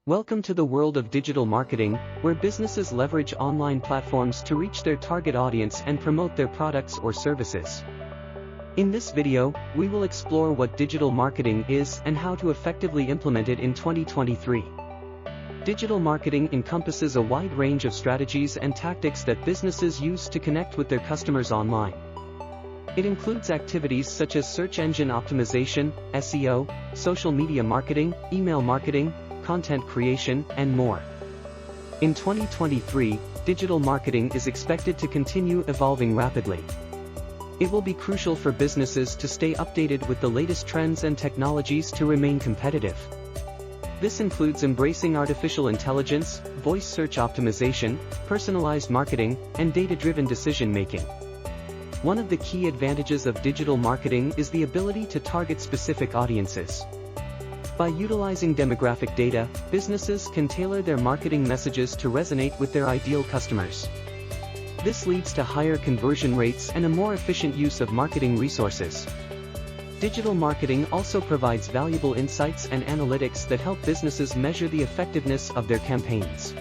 Welcome to the world of digital marketing, where businesses leverage online platforms to reach their target audience and promote their products or services. In this video, we will explore what digital marketing is and how to effectively implement it in 2023. Digital marketing encompasses a wide range of strategies and tactics that businesses use to connect with their customers online. It includes activities such as search engine optimization, SEO, social media marketing, email marketing, content creation, and more. In 2023, digital marketing is expected to continue evolving rapidly. It will be crucial for businesses to stay updated with the latest trends and technologies to remain competitive. This includes embracing artificial intelligence, voice search optimization, personalized marketing, and data-driven decision-making. One of the key advantages of digital marketing is the ability to target specific audiences. By utilizing demographic data, businesses can tailor their marketing messages to resonate with their ideal customers. This leads to higher conversion rates and a more efficient use of marketing resources. Digital marketing also provides valuable insights and analytics that help businesses measure the effectiveness of their campaigns.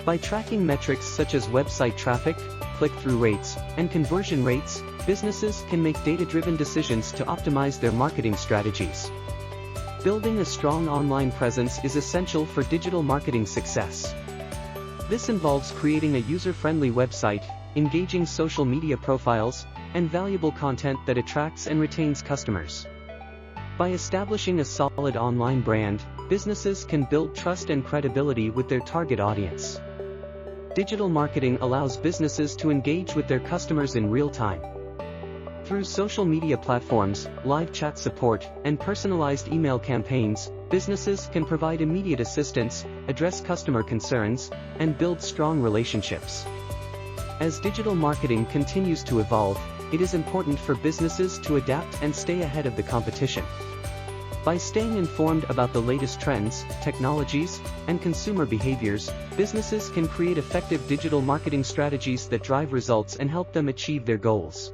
By tracking metrics such as website traffic, click-through rates, and conversion rates, businesses can make data-driven decisions to optimize their marketing strategies. Building a strong online presence is essential for digital marketing success. This involves creating a user-friendly website, engaging social media profiles, and valuable content that attracts and retains customers. By establishing a solid online brand, businesses can build trust and credibility with their target audience. Digital marketing allows businesses to engage with their customers in real time. Through social media platforms, live chat support, and personalized email campaigns, businesses can provide immediate assistance, address customer concerns, and build strong relationships. As digital marketing continues to evolve, it is important for businesses to adapt and stay ahead of the competition. By staying informed about the latest trends, technologies, and consumer behaviors, businesses can create effective digital marketing strategies that drive results and help them achieve their goals.